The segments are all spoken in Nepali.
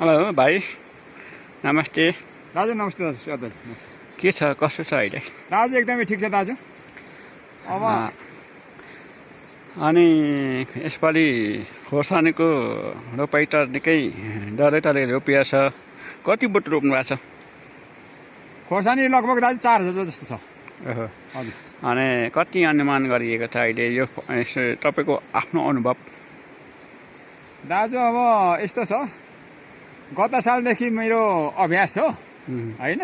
हेलो भाइ, नमस्ते। दाजु नमस्ते दाजु। के छ, कसो छ अहिले? दाजु एकदमै ठिक छ दाजु। अब अनि यसपालि खोर्सानीको रोपाइ त निकै डरैटरै रोपिया छ। कति बोट रोप्नु भएको छ? खोर्सानी लगभग दाजु 4000 जस्तो छ। ओहो। हजुर। अनि कति अनुमान गरिएको छ अहिले यो तपाईँको आफ्नो अनुभव? दाजु अब यस्तो छ, गत सालदेखि मेरो अभ्यास हो होइन।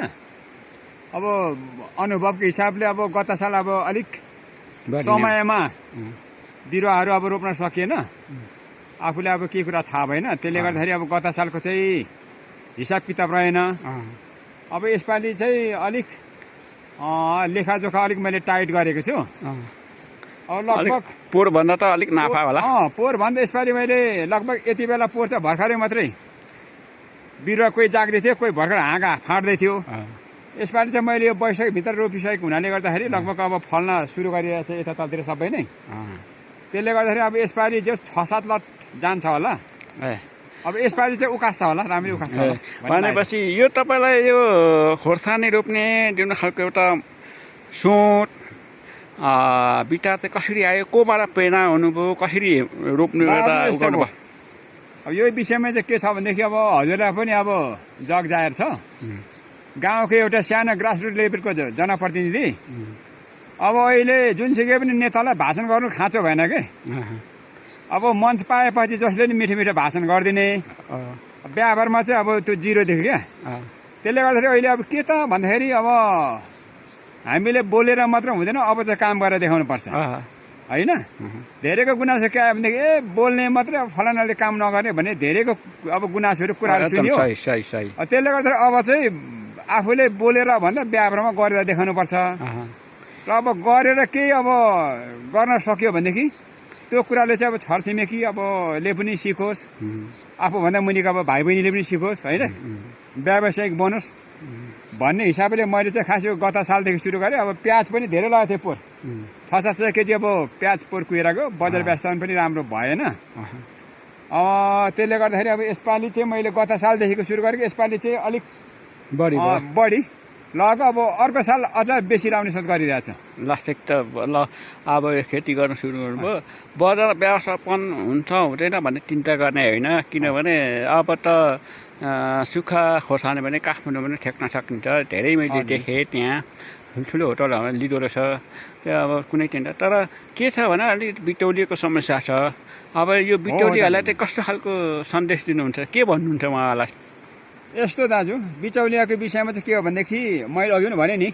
अब अनुभवको हिसाबले अब गत साल अब अलिक समयमा बिरुवाहरू अब रोप्न सकिएन। आफूले अब के कुरा थाहा भएन, त्यसले गर्दाखेरि अब गत सालको चाहिँ हिसाब किताब रहेन। अब यसपालि चाहिँ अलिक लेखाजोखा अलिक मैले टाइट गरेको छु। अब लगभग पोहोरभन्दा त अलिक नाफा होला। पोहोरभन्दा यसपालि मैले लगभग यति बेला पोहोर चाहिँ भर्खरै मात्रै बिरुवा कोही जाग्दै थियो, कोही भर्खर हाँगा फाट्दै थियो। यसपालि चाहिँ मैले यो वैशाखभित्र रोपिसकेको हुनाले गर्दाखेरि लगभग अब फल्न सुरु गरिरहेको छ यतातलतिर सबै नै। त्यसले गर्दाखेरि अब यसपालि जो 6-7 लट जान्छ होला। अब यसपालि चाहिँ उकास्छ होला, राम्रै उकास्छ होला भनेपछि यो तपाईँलाई यो खोर्सानी रोप्ने जुन खालको एउटा सोच बिटा चाहिँ कसरी आयो, कोबाट प्रेरणा हुनुभयो, कसरी रोप्नु एउटा? अब यो विषयमा चाहिँ के छ भनेदेखि अब हजुरलाई पनि अब जग जाहेर छ, गाउँको एउटा सानो ग्रासरुट लेभलको जनप्रतिनिधि। अब अहिले जुनसुकै पनि नेतालाई भाषण गर्नु खाँचो भएन के। अब मञ्च पाएपछि जसले नि मिठो मिठो भाषण गरिदिने, व्यवहारमा चाहिँ अब त्यो जिरो देख्यो क्या। त्यसले गर्दाखेरि अहिले अब के त भन्दाखेरि अब हामीले बोलेर मात्र हुँदैन, अब चाहिँ काम गरेर देखाउनु पर्छ होइन। धेरैको गुनासो के आयो भनेदेखि बोल्ने मात्रै अब फलानाले काम नगर्ने भने धेरैको अब गुनासोहरू कुराहरू सुन्यो। त्यसले गर्दाखेरि अब चाहिँ आफूले बोलेर भन्दा व्यवहारमा गरेर देखाउनु पर्छ। र अब गरेर केही अब गर्न सक्यो भनेदेखि त्यो कुराले चाहिँ अब छरछिमेकी अब ले पनि सिकोस्, आफूभन्दा मुनिको अब भाइ बहिनीले पनि सिकोस् होइन, व्यावसायिक बनोस् भन्ने हिसाबले मैले चाहिँ खास यो गत सालदेखि सुरु गरेँ। अब प्याज पनि धेरै लगाएको थिएँ पोहोर, 6-700 केजी अब प्याज पोहोर कुहेर गयो। बजार व्यवस्थापन पनि राम्रो भएन। त्यसले गर्दाखेरि अब यसपालि चाहिँ मैले गत सालदेखिको सुरु गरेको, यसपालि चाहिँ अलिक बढी लग। अब अर्को साल अझ बेसी लाउने सोच गरिरहेको छु। लास्टिक त ल अब खेती गर्न सुरु गर्नुभयो, बजार व्यवस्थापन हुन्छ हुँदैन भन्ने चिन्ता गर्ने होइन। किनभने अब त सुक्खा खोर्सानी पनि काठमाडौँ पनि ठेक्न सकिन्छ। धेरै मैले देखेँ, त्यहाँ ठुल्ठुलो होटलहरू लिँदो रहेछ। त्यो अब कुनै चिन्ता, तर के छ भने अलिक बिचौलिएको समस्या छ। अब यो बिचौलियाहरूलाई चाहिँ कस्तो खालको सन्देश दिनुहुन्छ, के भन्नुहुन्छ उहाँलाई? यस्तो दाजु, बिचौलियाको विषयमा चाहिँ के हो भनेदेखि मैले अघि पनि भने नि,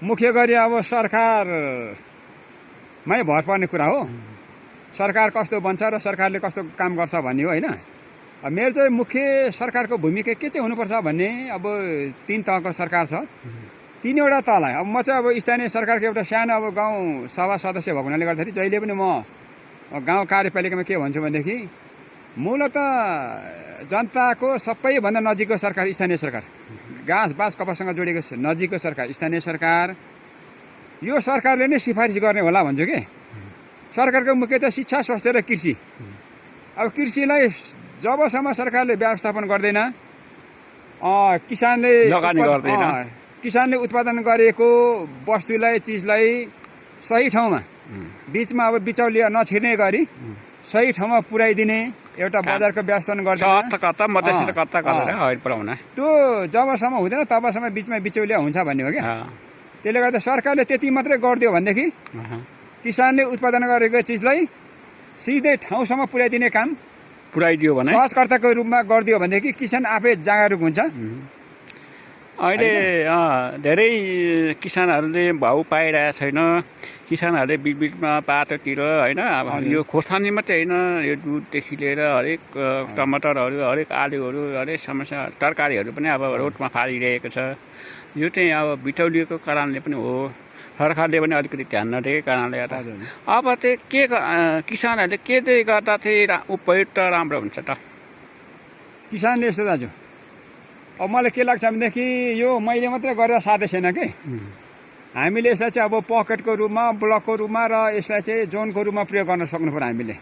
मुख्य गरी अब सरकारमै भर पर्ने कुरा हो। सरकार कस्तो बन्छ र सरकारले कस्तो काम गर्छ भन्ने हो होइन। मेरो चाहिँ मुख्य सरकारको भूमिका के चाहिँ हुनुपर्छ भन्ने, अब 3 तहको सरकार छ, 3वटा तहलाई। अब म चाहिँ अब स्थानीय सरकारको एउटा सानो अब गाउँ सभा सदस्य भएको हुनाले गर्दाखेरि जहिले पनि म गाउँ कार्यपालिकामा के भन्छु भनेदेखि मूलतः जनताको सबैभन्दा नजिकको सरकार स्थानीय सरकार, घाँस बाँस कपाससँग जोडेको नजिकको सरकार स्थानीय सरकार। यो सरकारले नै सिफारिस गर्ने होला भन्छु कि। सरकारको मुख्यतः शिक्षा, स्वास्थ्य र कृषि। अब कृषिलाई जबसम्म सरकारले व्यवस्थापन गर्दैन, किसानले उत्पादन गरेको वस्तुलाई चिजलाई सही ठाउँमा बिचमा अब बिचौलिया नछिर्ने गरी सही ठाउँमा पुर्याइदिने एउटा बजारको व्यवस्थापन गर्दैन। त्यो जबसम्म हुँदैन तबसम्म बिचमा बिचौलिया हुन्छ भन्ने हो क्या। त्यसले गर्दा सरकारले त्यति मात्रै गरिदियो भनेदेखि किसानले उत्पादन गरेको चिजलाई सिधै ठाउँसम्म पुर्याइदिने काम पुर्याइदियो भने, सहजकर्ताको रूपमा गरिदियो भनेदेखि किसान आफै जागरुक हुन्छ। अहिले धेरै किसानहरूले भाउ पाइरहेको छैन। किसानहरूले बिचबिचमा बाटोतिर होइन, अब यो खोर्सानी मात्रै होइन, यो दुधदेखि लिएर हरेक टमाटरहरू, हरेक आलुहरू, हरेक समस्या तरकारीहरू पनि अब रोडमा फालिरहेको छ। यो चाहिँ अब बिचौलिएको कारणले पनि हो, सरकारले पनि अलिकति ध्यान नदिएको कारणले गर्दा। अब चाहिँ के किसानहरूले के चाहिँ गर्दा चाहिँ उपयुक्त राम्रो हुन्छ त? किसानले यस्तो दाजु, अब मलाई के लाग्छ भनेदेखि यो मैले मात्रै गरेर साध्य छैन कि। हामीले यसलाई चाहिँ अब पकेटको रूपमा, ब्लकको रूपमा र यसलाई चाहिँ जोनको रूपमा प्रयोग गर्न सक्नु पर्यो हामीले।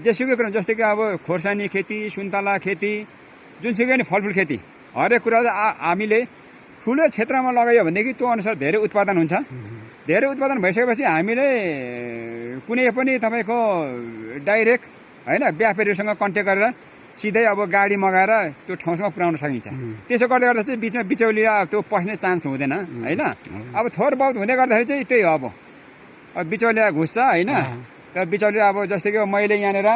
जेसुकै कुरा, जस्तै कि अब खोर्सानी खेती, सुन्तला खेती, जुनसुकै नि फलफुल खेती हरेक कुरा हामीले ठुलो क्षेत्रमा लगायो भनेदेखि त्यो अनुसार धेरै उत्पादन हुन्छ। धेरै उत्पादन भइसकेपछि हामीले कुनै पनि तपाईँको डाइरेक्ट होइन व्यापारीहरूसँग कन्ट्याक्ट गरेर सिधै अब गाडी मगाएर त्यो ठाउँसम्म पुर्याउन सकिन्छ। त्यसो गर्दै गर्दा चाहिँ बिचमा बिचौलिया त्यो पस्ने चान्स हुँदैन होइन। अब थोर बहुत हुँदै गर्दाखेरि चाहिँ त्यही हो अब बिचौलिया घुस्छ होइन। तर बिचौलिया अब जस्तै कि मैले यहाँनिर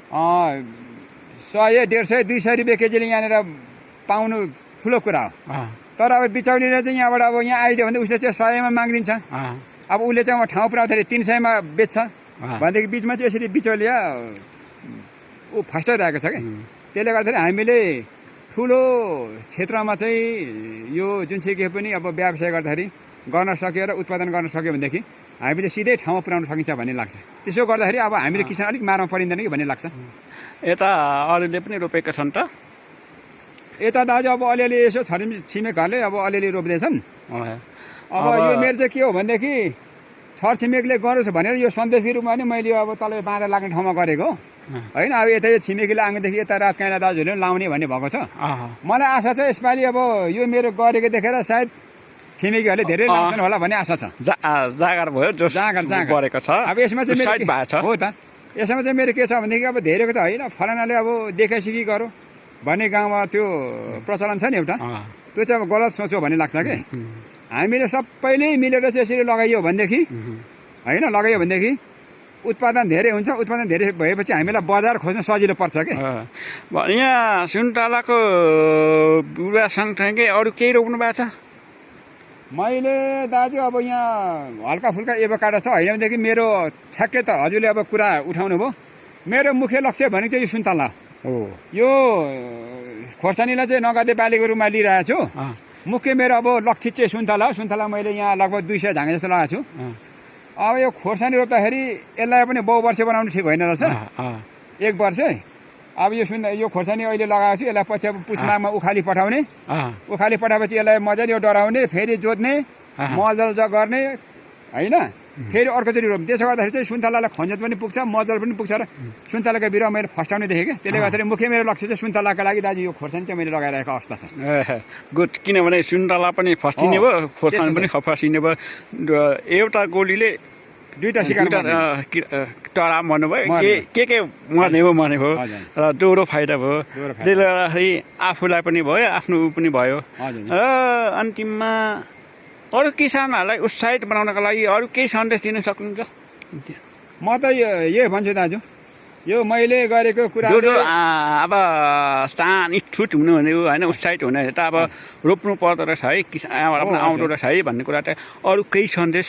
100, 150, 200 रुपियाँ केजीले यहाँनिर पाउनु ठुलो कुरा हो। तर अब बिचौलीले चाहिँ यहाँबाट अब यहाँ आइदियो भने उसले चाहिँ 100 मा मागिदिन्छ। अब उसले चाहिँ अब ठाउँ पुऱ्याउँदाखेरि 300 मा बेच्छ भनेदेखि बिचमा चाहिँ यसरी बिचौलिया ऊ फस्टाइरहेको छ क्या। त्यसले गर्दाखेरि हामीले ठुलो क्षेत्रमा चाहिँ यो जुनसुकै पनि अब व्यवसाय गर्दाखेरि गर्न सक्यो र उत्पादन गर्न सक्यो भनेदेखि हामीले सिधै ठाउँमा पुर्याउन सकिन्छ भन्ने लाग्छ। त्यसो गर्दाखेरि अब हामीले किसान अलिक मारमा परिँदैन कि भन्ने लाग्छ। यता अरूले पनि रोपेका छन् त? यता दाजु अब अलिअलि यसो छिमेकहरूले अब अलिअलि रोप्दैछन्। अब यो मेरो चाहिँ के हो भनेदेखि छरछिमेकले गरोस् भनेर यो सन्देशको रूपमा नि मैले अब तल बाँडा लाग्ने ठाउँमा गरेको होइन। अब यता यो छिमेकीले आउँदाखेरि यता राजकाइला दाजुहरूले पनि लाउने भन्ने भएको छ। मलाई आशा छ यसपालि अब यो मेरो गरेको देखेर सायद छिमेकीहरूले धेरै लाउँछन् होला भन्ने आशा छ। जागर भयो जागर गरेको छ। अब यसमा चाहिँ हो त यसमा चाहिँ मेरो के छ भनेदेखि अब धेरैको त होइन फलानाले अब देखाइसिकी गरौँ भन्ने गाउँमा त्यो प्रचलन छ नि एउटा, त्यो चाहिँ अब गलत सोच्यो भन्ने लाग्छ कि। हामीले सबैले मिलेर चाहिँ यसरी लगाइयो भनेदेखि होइन लगाइयो भनेदेखि उत्पादन धेरै हुन्छ। उत्पादन धेरै भएपछि हामीलाई बजार खोज्न सजिलो पर्छ कि। यहाँ सुन्तलाको बिरुवा सँगसँगै अरू केही रोप्नु भएको छ? मैले दाजु अब यहाँ हल्का फुल्का एभोकाडो छ होइन भनेदेखि मेरो ठ्याक्कै त हजुरले अब कुरा उठाउनु भयो। मेरो मुख्य लक्ष्य भनेको चाहिँ यो सुन्तला हो। यो खोर्सानीलाई चाहिँ नगदे बालीको रूपमा लिइरहेको छु। मुख्य मेरो अब लक्षित चाहिँ सुन्तला हो। सुन्तला मैले यहाँ लगभग 200 झाँगे जस्तो लगाएको छु। अब यो खोर्सानी रोप्दाखेरि यसलाई पनि बहुवर्षे बनाउनु ठिक होइन रहेछ, 1 वर्ष। अब यो खोर्सानी अहिले लगाएको छु, यसलाई पछि अब पुसमाघमा उखाली पठाउने। उखाली पठाएपछि यसलाई मजाले यो डराउने, फेरि जोत्ने, मलजल गर्ने होइन, फेरि अर्कोचोटि रोप्ने। त्यसो गर्दाखेरि चाहिँ सुन्तलालाई खन्जत पनि पुग्छ, मजल पनि पुग्छ र सुन्तलाको बिरुवा मैले फस्टाउने देखेँ क्या। त्यसले गर्दाखेरि मुख्य मेरो लक्ष्य चाहिँ सुन्तलाको लागि दाजु यो खोर्सानी चाहिँ मैले लगाइरहेको अवस्था छ। गुड, किनभने सुन्तला पनि फस्टिने भयो, खोर्सानी पनि फस्टिने भयो। एउटा गोलीले दुईवटा शिकार टरा भन्नुभयो, के मर्ने भयो र दोहोरो फाइदा भयो। त्यसले गर्दाखेरि आफूलाई पनि भयो, आफ्नो पनि भयो र अन्तिममा अरू किसानहरूलाई उत्साहित बनाउनको लागि अरू केही सन्देश दिन सक्नुहुन्छ? म त यही भन्छु दाजु, यो मैले गरेको कुरा अब इच्छुक हुनु भनेको होइन, उत्साहित हुने त अब रोप्नु पर्दो रहेछ है, किसान आउँदो रहेछ है भन्ने कुरा चाहिँ अरू केही सन्देश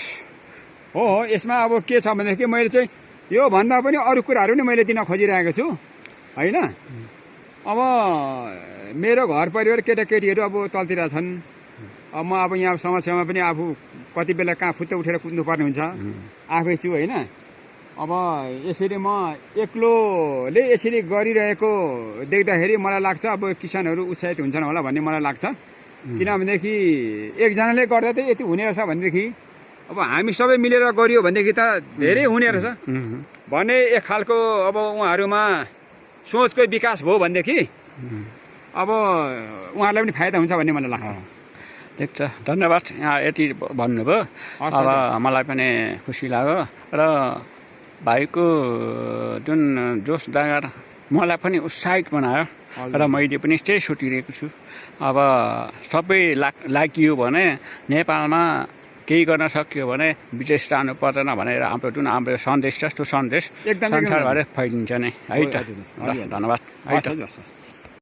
हो। यसमा अब के छ भनेदेखि मैले चाहिँ यो भन्दा पनि अरू कुराहरू नै मैले दिन खोजिरहेको छु होइन। अब मेरो घर परिवार केटाकेटीहरू अब तलतिर छन्। अब म अब यहाँ समस्यामा पनि आफू कति बेला कहाँ फुत्त उठेर कुद्नुपर्ने हुन्छ, आफै छु होइन। अब यसरी म एक्लोले यसरी गरिरहेको देख्दाखेरि मलाई लाग्छ अब किसानहरू उत्साहित हुन्छन् होला भन्ने मलाई लाग्छ। किनभनेदेखि एकजनाले गर्दा त यति हुने रहेछ भनेदेखि अब हामी सबै मिलेर गरियो भनेदेखि त धेरै हुने रहेछ भन्ने एक खालको अब उहाँहरूमा सोचको विकास भयो भनेदेखि अब उहाँहरूलाई पनि फाइदा हुन्छ भन्ने मलाई लाग्छ। ठिक छ, धन्यवाद। यहाँ यति भन्नुभयो, अब मलाई पनि खुसी लाग्यो र भाइको जुन जोस जाँगर मलाई पनि उत्साहित बनायो र मैले पनि त्यही सोचिरहेको छु। अब सबै लागियो भने नेपालमा केही गर्न सकियो भने विदेश जानु पर्दैन भनेर हाम्रो सन्देश छ, त्यो सन्देश संसारभरि फैलिन्छ नै है त। धन्यवाद है त।